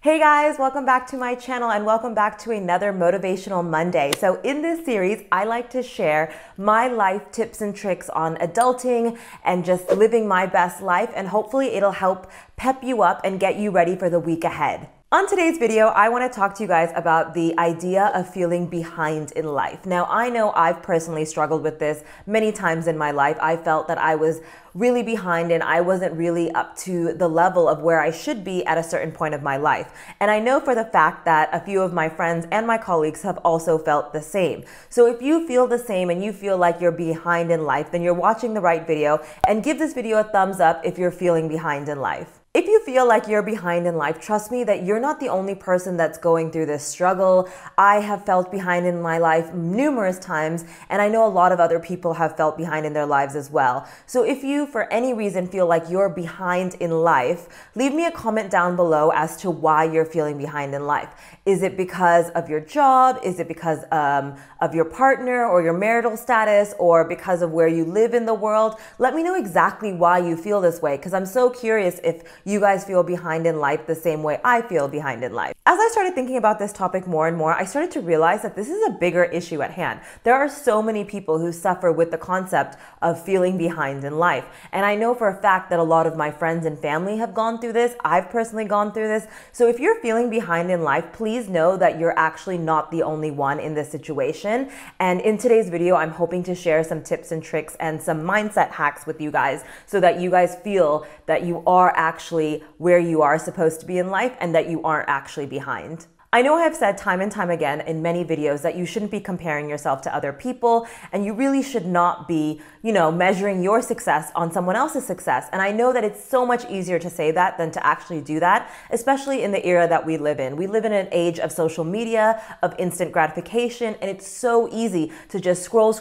Hey guys, welcome back to my channel and welcome back to another Motivational Monday. So in this series, I like to share my life tips and tricks on adulting and just living my best life, and hopefully it'll help pep you up and get you ready for the week ahead. On today's video, I want to talk to you guys about the idea of feeling behind in life. Now, I know I've personally struggled with this many times in my life. I felt that I was really behind and I wasn't really up to the level of where I should be at a certain point of my life. And I know for the fact that a few of my friends and my colleagues have also felt the same. So if you feel the same and you feel like you're behind in life, then you're watching the right video, and give this video a thumbs up if you're feeling behind in life. If you feel like you're behind in life, trust me that you're not the only person that's going through this struggle. I have felt behind in my life numerous times, and I know a lot of other people have felt behind in their lives as well. So if you, for any reason, feel like you're behind in life, leave me a comment down below as to why you're feeling behind in life. Is it because of your job? Is it because of your partner or your marital status, or because of where you live in the world? Let me know exactly why you feel this way, because I'm so curious if you guys feel behind in life the same way I feel behind in life. As I started thinking about this topic more and more, I started to realize that this is a bigger issue at hand. There are so many people who suffer with the concept of feeling behind in life. And I know for a fact that a lot of my friends and family have gone through this. I've personally gone through this. So if you're feeling behind in life, please know that you're actually not the only one in this situation. And in today's video, I'm hoping to share some tips and tricks and some mindset hacks with you guys so that you guys feel that you are actually where you are supposed to be in life and that you aren't actually behind. I know I have said time and time again in many videos that you shouldn't be comparing yourself to other people, and you really should not be, measuring your success on someone else's success. And I know that it's so much easier to say that than to actually do that, especially in the era that we live in. We live in an age of social media, of instant gratification, and it's so easy to just scroll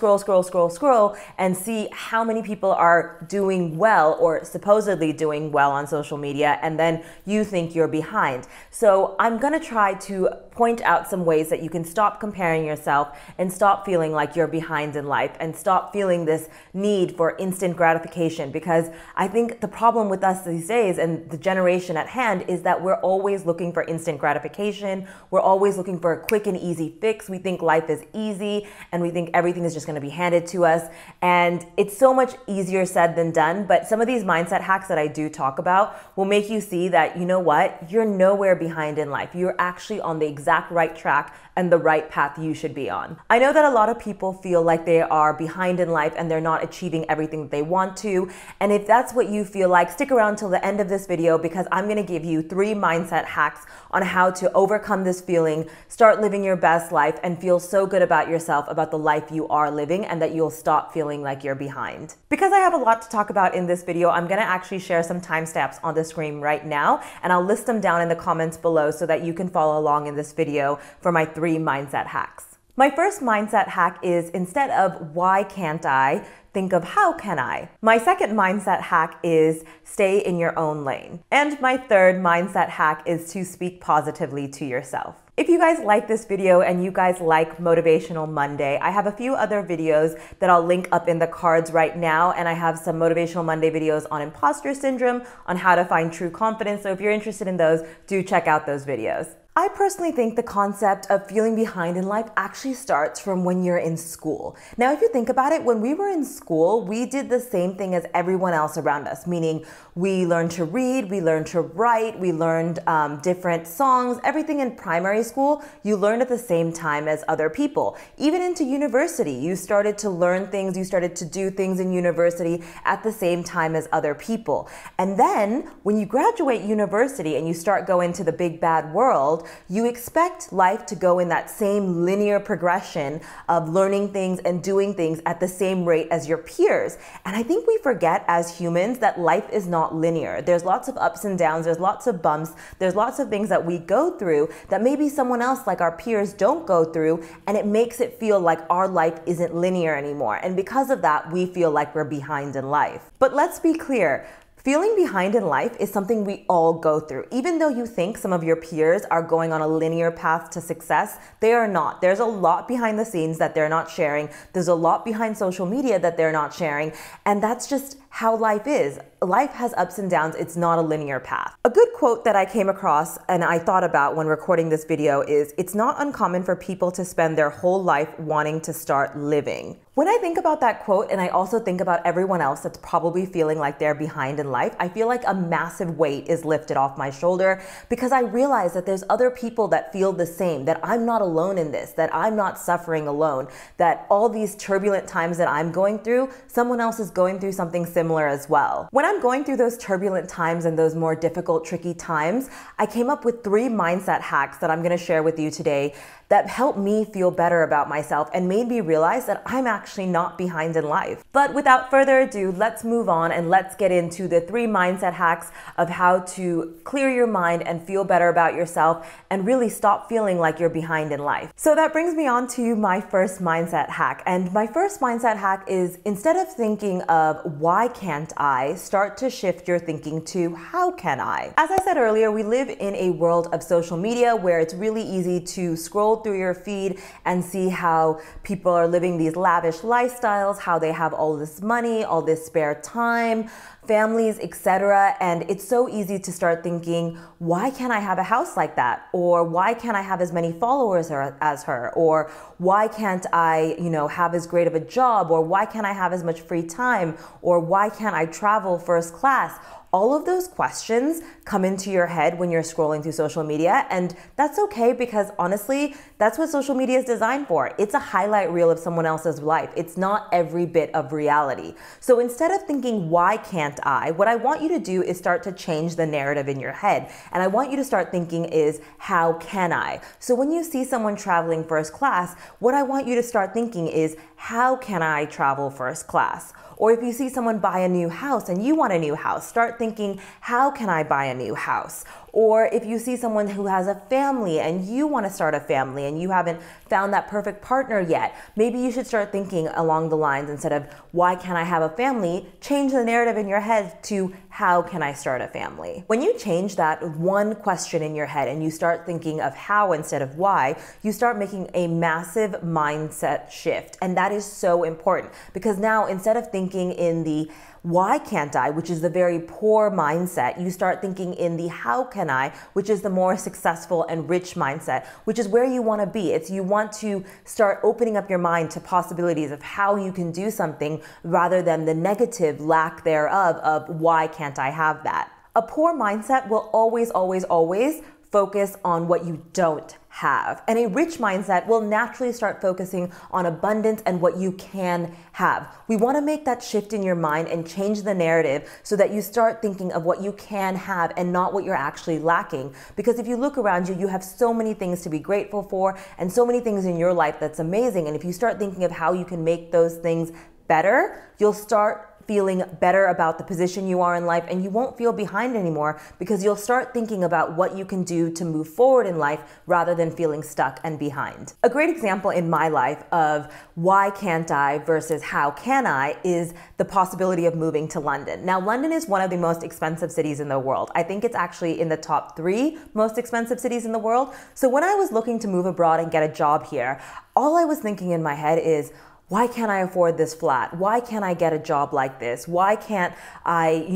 and see how many people are doing well or supposedly doing well on social media, and then you think you're behind. So I'm gonna try to point out some ways that you can stop comparing yourself and stop feeling like you're behind in life and stop feeling this need for instant gratification, because I think the problem with us these days and the generation at hand is that we're always looking for instant gratification. We're always looking for a quick and easy fix. We think life is easy and we think everything is just going to be handed to us, and it's so much easier said than done. But some of these mindset hacks that I do talk about will make you see that, you know what, you're nowhere behind in life. You're actually on the exact right track and the right path you should be on. I know that a lot of people feel like they are behind in life and they're not achieving everything that they want to. And if that's what you feel like, stick around till the end of this video, because I'm gonna give you 3 mindset hacks on how to overcome this feeling, start living your best life, and feel so good about yourself, about the life you are living, and that you'll stop feeling like you're behind. Because I have a lot to talk about in this video, I'm gonna actually share some timestamps on the screen right now, and I'll list them down in the comments below so that you can follow along in this video for my 3 mindset hacks. My first mindset hack is, instead of why can't I, think of how can I. My second mindset hack is stay in your own lane. And my third mindset hack is to speak positively to yourself. If you guys like this video and you guys like Motivational Monday, I have a few other videos that I'll link up in the cards right now, and I have some Motivational Monday videos on imposter syndrome, on how to find true confidence. So if you're interested in those, do check out those videos. I personally think the concept of feeling behind in life actually starts from when you're in school. Now, if you think about it, when we were in school, we did the same thing as everyone else around us, meaning we learned to read, we learned to write, we learned different songs. Everything in primary school, you learned at the same time as other people. Even into university, you started to learn things, you started to do things in university at the same time as other people. And then when you graduate university and you start going to the big bad world, you expect life to go in that same linear progression of learning things and doing things at the same rate as your peers. And I think we forget as humans that life is not linear. There's lots of ups and downs, there's lots of bumps, there's lots of things that we go through that maybe someone else, like our peers, don't go through, and it makes it feel like our life isn't linear anymore. And because of that, we feel like we're behind in life. But let's be clear. Feeling behind in life is something we all go through. Even though you think some of your peers are going on a linear path to success, they are not. There's a lot behind the scenes that they're not sharing. There's a lot behind social media that they're not sharing. And that's just how life is. Life has ups and downs. It's not a linear path. A good quote that I came across and I thought about when recording this video is, it's not uncommon for people to spend their whole life wanting to start living. When I think about that quote, and I also think about everyone else that's probably feeling like they're behind in life, I feel like a massive weight is lifted off my shoulder because I realize that there's other people that feel the same, that I'm not alone in this, that I'm not suffering alone, that all these turbulent times that I'm going through, someone else is going through something similar as well. When I'm going through those turbulent times and those more difficult, tricky times, I came up with 3 mindset hacks that I'm going to share with you today that helped me feel better about myself and made me realize that I'm actually not behind in life. But without further ado, let's move on and let's get into the 3 mindset hacks of how to clear your mind and feel better about yourself and really stop feeling like you're behind in life. So that brings me on to my first mindset hack. And my first mindset hack is, instead of thinking of why can't I, start to shift your thinking to how can I? As I said earlier, we live in a world of social media where it's really easy to scroll through your feed and see how people are living these lavish lifestyles, how they have all this money, all this spare time, families, etc. And it's so easy to start thinking, why can't I have a house like that? Or why can't I have as many followers as her? Or why can't I, have as great of a job? Or why can't I have as much free time? Or why can't I travel first class? All of those questions come into your head when you're scrolling through social media, and that's okay because honestly, that's what social media is designed for. It's a highlight reel of someone else's life. It's not every bit of reality. So instead of thinking, why can't I, what I want you to do is start to change the narrative in your head. And I want you to start thinking is, how can I? So when you see someone traveling first class, what I want you to start thinking is, how can I travel first class? Or if you see someone buy a new house and you want a new house, start thinking, how can I buy a new house? Or if you see someone who has a family and you want to start a family and you haven't found that perfect partner yet, maybe you should start thinking along the lines, instead of why can't I have a family, change the narrative in your head to how can I start a family? When you change that one question in your head and you start thinking of how instead of why, you start making a massive mindset shift. And that is so important because now, instead of thinking in the why can't I, which is the very poor mindset, you start thinking in the how can I, which is the more successful and rich mindset, which is where you want to be. It's, you want to start opening up your mind to possibilities of how you can do something rather than the negative lack thereof of why can't I have that. A poor mindset will always, always, always focus on what you don't have. And a rich mindset will naturally start focusing on abundance and what you can have. We want to make that shift in your mind and change the narrative so that you start thinking of what you can have and not what you're actually lacking. Because if you look around you, you have so many things to be grateful for and so many things in your life that's amazing. And if you start thinking of how you can make those things better, you'll start feeling better about the position you are in life, and you won't feel behind anymore because you'll start thinking about what you can do to move forward in life rather than feeling stuck and behind. A great example in my life of why can't I versus how can I is the possibility of moving to London. Now, London is one of the most expensive cities in the world. I think it's actually in the top 3 most expensive cities in the world. So when I was looking to move abroad and get a job here, all I was thinking in my head is, why can't I afford this flat? Why can't I get a job like this? Why can't I,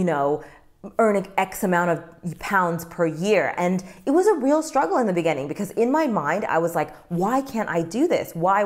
earn an X amount of pounds per year? And it was a real struggle in the beginning because in my mind, I was like, why can't I do this? Why?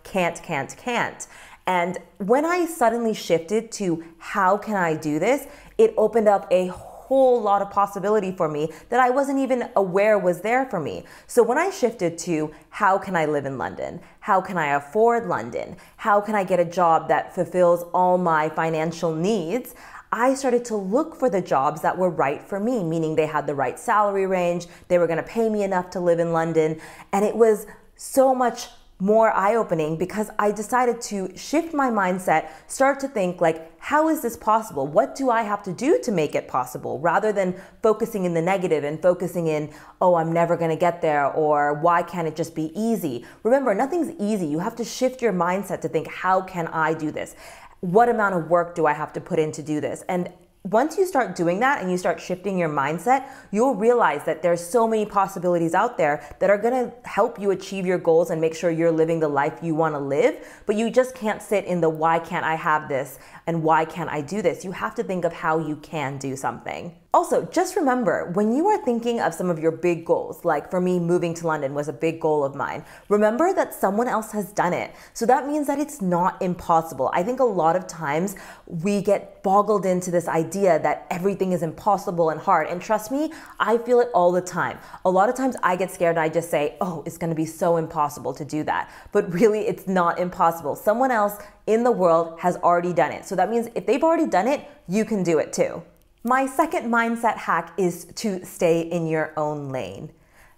Can't. And when I suddenly shifted to how can I do this, it opened up a whole lot of possibility for me that I wasn't even aware was there for me. So when I shifted to how can I live in London? How can I afford London? How can I get a job that fulfills all my financial needs? I started to look for the jobs that were right for me, meaning they had the right salary range, they were going to pay me enough to live in London, and it was so much more eye-opening because I decided to shift my mindset, start to think like, how is this possible? What do I have to do to make it possible? Rather than focusing in the negative and focusing in, oh, I'm never gonna get there, or why can't it just be easy? Remember, nothing's easy. You have to shift your mindset to think, how can I do this? What amount of work do I have to put in to do this? And Once you start doing that and you start shifting your mindset, you'll realize that there's so many possibilities out there that are gonna help you achieve your goals and make sure you're living the life you wanna live, but you just can't sit in the why can't I have this and why can't I do this? You have to think of how you can do something. Also, just remember, when you are thinking of some of your big goals, like for me, moving to London was a big goal of mine, remember that someone else has done it. So that means that it's not impossible. I think a lot of times we get boggled into this idea that everything is impossible and hard. And trust me, I feel it all the time. A lot of times I get scared and I just say, oh, it's gonna be so impossible to do that. But really, it's not impossible. Someone else in the world has already done it. So that means if they've already done it, you can do it too. My second mindset hack is to stay in your own lane.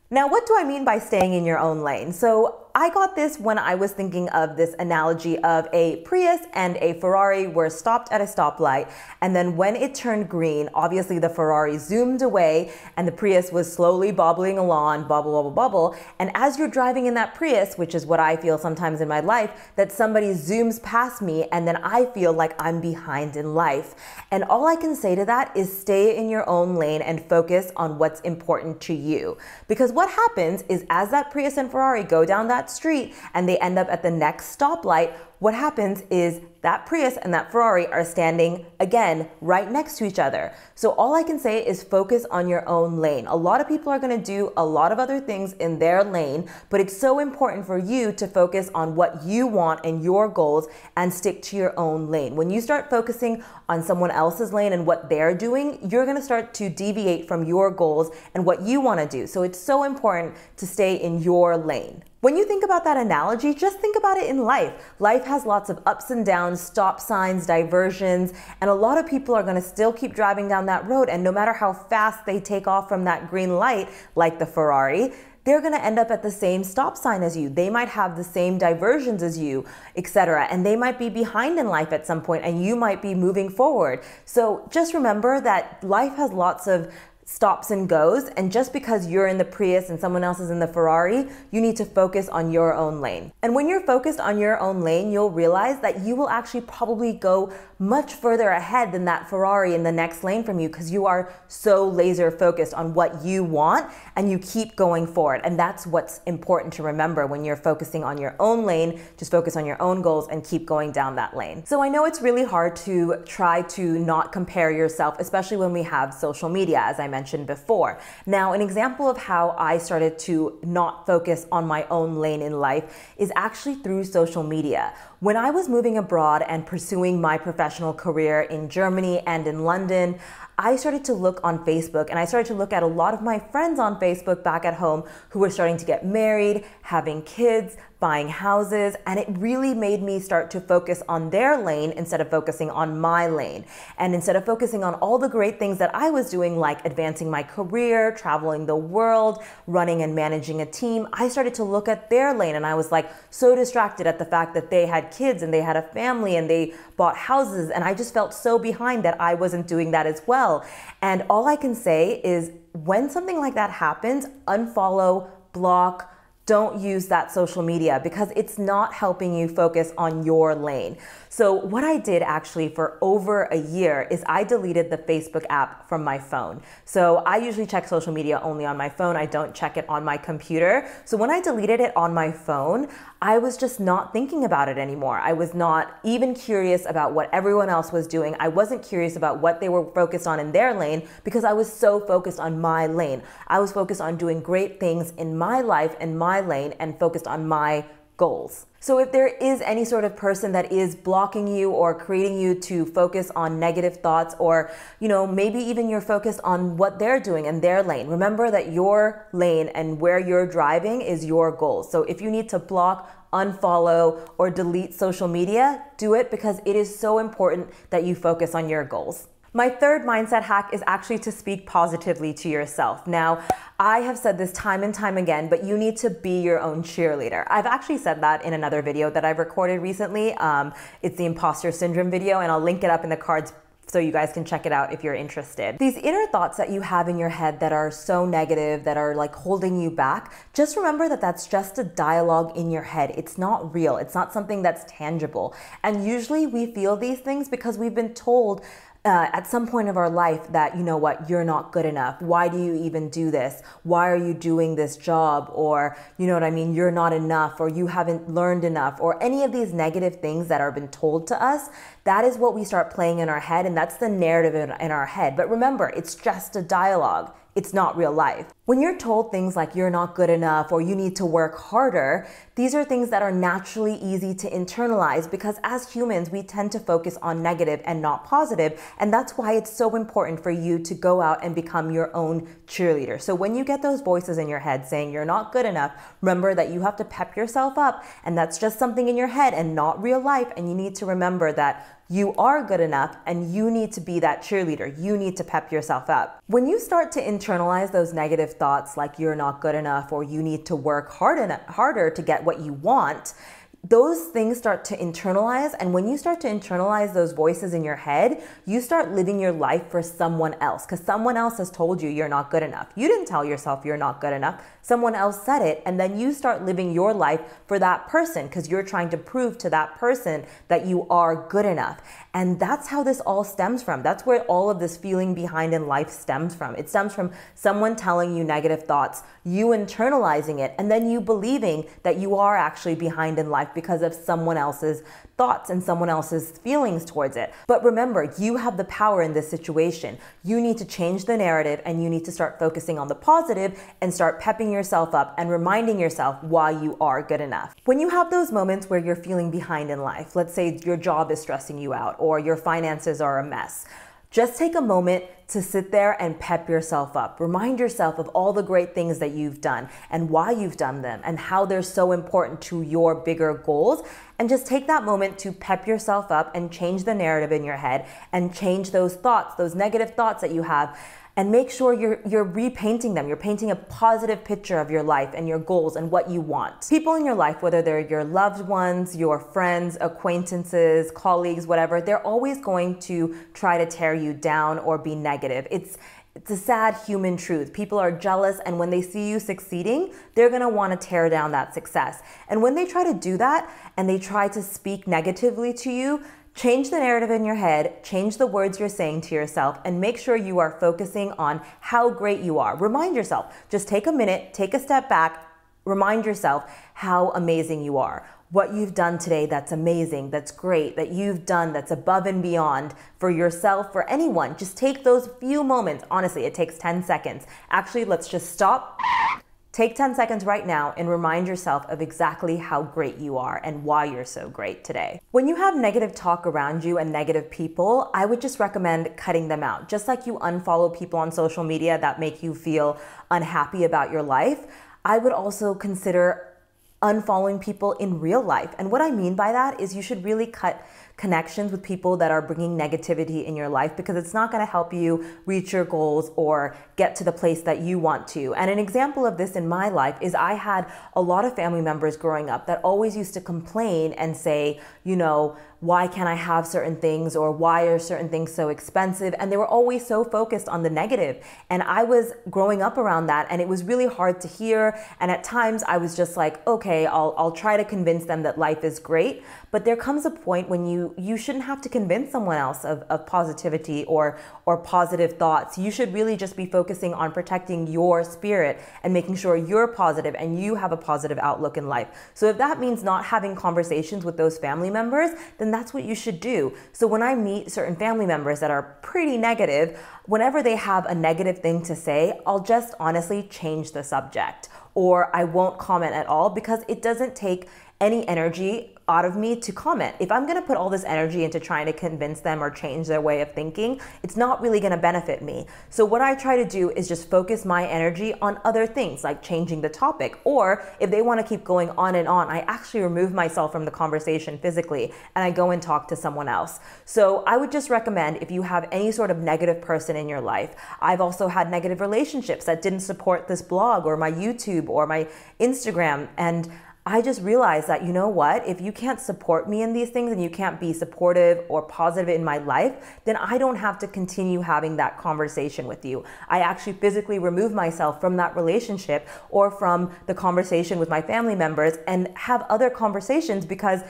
Now, what do I mean by staying in your own lane? So I got this when I was thinking of this analogy of a Prius and a Ferrari were stopped at a stoplight, and then when it turned green, obviously the Ferrari zoomed away and the Prius was slowly bobbling along, bubble, bubble, bubble. And as you're driving in that Prius, which is what I feel sometimes in my life, that somebody zooms past me and then I feel like I'm behind in life. And all I can say to that is stay in your own lane and focus on what's important to you. Because what happens is as that Prius and Ferrari go down that street and they end up at the next stoplight, what happens is that Prius and that Ferrari are standing again right next to each other. So all I can say is focus on your own lane. A lot of people are going to do a lot of other things in their lane, but it's so important for you to focus on what you want and your goals and stick to your own lane. When you start focusing on someone else's lane and what they're doing, you're going to start to deviate from your goals and what you want to do. So it's so important to stay in your lane. When you think about that analogy, just think about it in life. Life has lots of ups and downs, stop signs, diversions, and a lot of people are gonna still keep driving down that road, and no matter how fast they take off from that green light, like the Ferrari, they're gonna end up at the same stop sign as you. They might have the same diversions as you, etc. And they might be behind in life at some point, and you might be moving forward. So just remember that life has lots of stops and goes, and just because you're in the Prius and someone else is in the Ferrari, you need to focus on your own lane. And when you're focused on your own lane, you'll realize that you will actually probably go much further ahead than that Ferrari in the next lane from you, because you are so laser focused on what you want and you keep going forward. And that's what's important to remember when you're focusing on your own lane. Just focus on your own goals and keep going down that lane. So I know it's really hard to try to not compare yourself, especially when we have social media, as I mentioned before. Now, an example of how I started to not focus on my own lane in life is actually through social media. When I was moving abroad and pursuing my professional career in Germany and in London, I started to look on Facebook, and I started to look at a lot of my friends on Facebook back at home who were starting to get married, having kids, buying houses, and it really made me start to focus on their lane instead of focusing on my lane. And instead of focusing on all the great things that I was doing, like advancing my career, traveling the world, running and managing a team, I started to look at their lane, and I was like so distracted at the fact that they had kids and they had a family and they bought houses, and I just felt so behind that I wasn't doing that as well. And all I can say is when something like that happens, unfollow, block, don't use that social media, because it's not helping you focus on your lane. So what I did actually for over a year is I deleted the Facebook app from my phone. So I usually check social media only on my phone. I don't check it on my computer. So when I deleted it on my phone, I was just not thinking about it anymore. I was not even curious about what everyone else was doing. I wasn't curious about what they were focused on in their lane, because I was so focused on my lane. I was focused on doing great things in my life and my lane and focused on my goals. So if there is any sort of person that is blocking you or creating you to focus on negative thoughts, or, maybe even you're focused on what they're doing in their lane, remember that your lane and where you're driving is your goals. So if you need to block, unfollow, or delete social media, do it, because it is so important that you focus on your goals. My third mindset hack is actually to speak positively to yourself. Now, I have said this time and time again, but you need to be your own cheerleader. I've actually said that in another video that I've recorded recently. It's the imposter syndrome video, and I'll link it up in the cards so you guys can check it out if you're interested. These inner thoughts that you have in your head that are so negative, that are like holding you back, just remember that that's just a dialogue in your head. It's not real. It's not something that's tangible. And usually we feel these things because we've been told at some point of our life that, you know what, you're not good enough. Why do you even do this? Why are you doing this job? Or, you know what I mean, you're not enough, or you haven't learned enough, or any of these negative things that are been told to us. That is what we start playing in our head, and that's the narrative in our head. But remember, it's just a dialogue. It's not real life. When you're told things like you're not good enough or you need to work harder, these are things that are naturally easy to internalize because as humans, we tend to focus on negative and not positive. And that's why it's so important for you to go out and become your own cheerleader. So when you get those voices in your head saying you're not good enough, remember that you have to pep yourself up, and that's just something in your head and not real life. And you need to remember that you are good enough and you need to be that cheerleader. You need to pep yourself up. When you start to internalize those negative thoughts like you're not good enough or you need to work harder to get what you want, those things start to internalize. And when you start to internalize those voices in your head, you start living your life for someone else because someone else has told you you're not good enough. You didn't tell yourself you're not good enough. Someone else said it. And then you start living your life for that person because you're trying to prove to that person that you are good enough. And that's how this all stems from. That's where all of this feeling behind in life stems from. It stems from someone telling you negative thoughts, you internalizing it, and then you believing that you are actually behind in life because of someone else's thoughts and someone else's feelings towards it. But remember, you have the power in this situation. You need to change the narrative and you need to start focusing on the positive and start pepping yourself up and reminding yourself why you are good enough. When you have those moments where you're feeling behind in life, let's say your job is stressing you out or your finances are a mess, just take a moment to sit there and pep yourself up. Remind yourself of all the great things that you've done and why you've done them and how they're so important to your bigger goals. And just take that moment to pep yourself up and change the narrative in your head and change those thoughts, those negative thoughts that you have. And make sure you're repainting them. You're painting a positive picture of your life and your goals and what you want. People in your life, whether they're your loved ones, your friends, acquaintances, colleagues, whatever, they're always going to try to tear you down or be negative. It's a sad human truth. People are jealous, and when they see you succeeding, they're gonna wanna tear down that success. And when they try to do that and they try to speak negatively to you, change the narrative in your head, change the words you're saying to yourself, and make sure you are focusing on how great you are. Remind yourself, just take a minute, take a step back, remind yourself how amazing you are. What you've done today that's amazing, that's great, that you've done that's above and beyond for yourself, for anyone. Just take those few moments. Honestly, it takes 10 seconds. Actually, let's just stop. Take 10 seconds right now and remind yourself of exactly how great you are and why you're so great today. When you have negative talk around you and negative people, I would just recommend cutting them out. Just like you unfollow people on social media that make you feel unhappy about your life, I would also consider unfollowing people in real life. And what I mean by that is you should really cut connections with people that are bringing negativity in your life because it's not going to help you reach your goals or get to the place that you want to. And an example of this in my life is I had a lot of family members growing up that always used to complain and say, you know, why can't I have certain things, or why are certain things so expensive? And they were always so focused on the negative. And I was growing up around that, and it was really hard to hear. And at times I was just like, okay, I'll try to convince them that life is great. But there comes a point when you shouldn't have to convince someone else of positivity or positive thoughts. You should really just be focusing on protecting your spirit and making sure you're positive and you have a positive outlook in life. So if that means not having conversations with those family members, then that's what you should do. So when I meet certain family members that are pretty negative, whenever they have a negative thing to say, I'll just honestly change the subject, or I won't comment at all because it doesn't take any energy out of me to comment. If I'm gonna put all this energy into trying to convince them or change their way of thinking, it's not really gonna benefit me. So what I try to do is just focus my energy on other things like changing the topic, or if they wanna keep going on and on, I actually remove myself from the conversation physically and I go and talk to someone else. So I would just recommend, if you have any sort of negative person in your life, I've also had negative relationships that didn't support this blog or my YouTube or my Instagram, and I just realized that, you know what, if you can't support me in these things and you can't be supportive or positive in my life, then I don't have to continue having that conversation with you. I actually physically remove myself from that relationship or from the conversation with my family members and have other conversations, because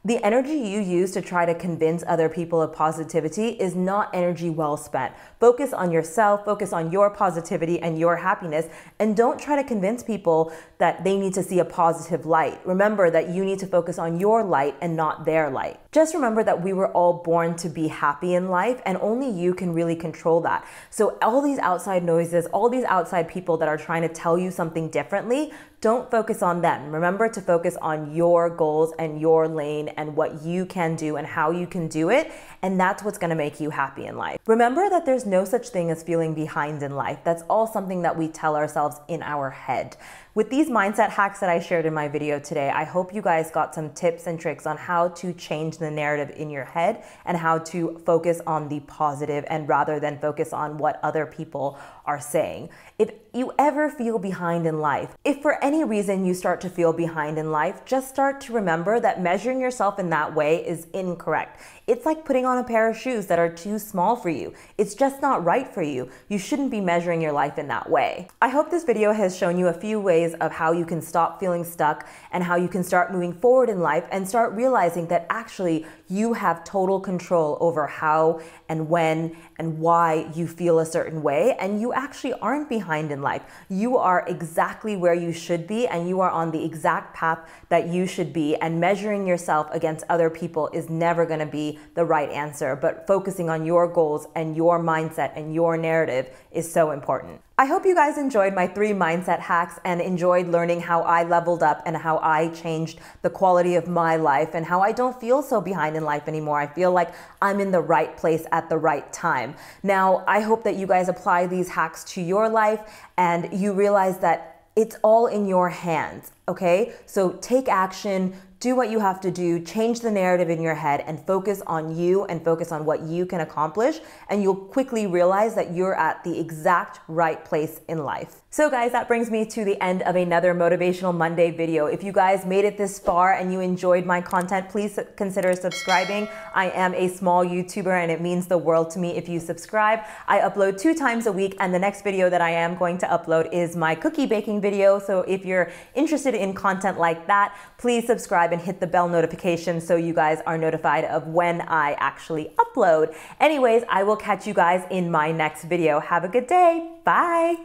The energy you use to try to convince other people of positivity is not energy well spent. Focus on yourself, focus on your positivity and your happiness, and don't try to convince people that they need to see a positive light. Remember that you need to focus on your light and not their light. Just remember that we were all born to be happy in life, and only you can really control that. So all these outside noises, all these outside people that are trying to tell you something differently, don't focus on them. Remember to focus on your goals and your lane and what you can do and how you can do it. And that's what's gonna make you happy in life. Remember that there's no such thing as feeling behind in life. That's all something that we tell ourselves in our head. With these mindset hacks that I shared in my video today, I hope you guys got some tips and tricks on how to change the narrative in your head and how to focus on the positive and rather than focus on what other people are saying. If you ever feel behind in life, if for any reason you start to feel behind in life, just start to remember that measuring yourself in that way is incorrect. It's like putting on a pair of shoes that are too small for you. It's just not right for you. You shouldn't be measuring your life in that way. I hope this video has shown you a few ways of how you can stop feeling stuck and how you can start moving forward in life and start realizing that actually you have total control over how and when and why you feel a certain way, and you actually aren't behind in life. You are exactly where you should be, and you are on the exact path that you should be, and measuring yourself against other people is never going to be the right answer, but focusing on your goals and your mindset and your narrative is so important. I hope you guys enjoyed my 3 mindset hacks and enjoyed learning how I leveled up and how I changed the quality of my life and how I don't feel so behind in life anymore. I feel like I'm in the right place at the right time. Now, I hope that you guys apply these hacks to your life and you realize that it's all in your hands, okay? So take action, do what you have to do, change the narrative in your head and focus on you and focus on what you can accomplish, and you'll quickly realize that you're at the exact right place in life. So guys, that brings me to the end of another Motivational Monday video. If you guys made it this far and you enjoyed my content, please consider subscribing. I am a small YouTuber and it means the world to me if you subscribe. I upload 2 times a week, and the next video that I am going to upload is my cookie baking video. So if you're interested in content like that, please subscribe and hit the bell notification so you guys are notified of when I actually upload. Anyways, I will catch you guys in my next video. Have a good day. Bye.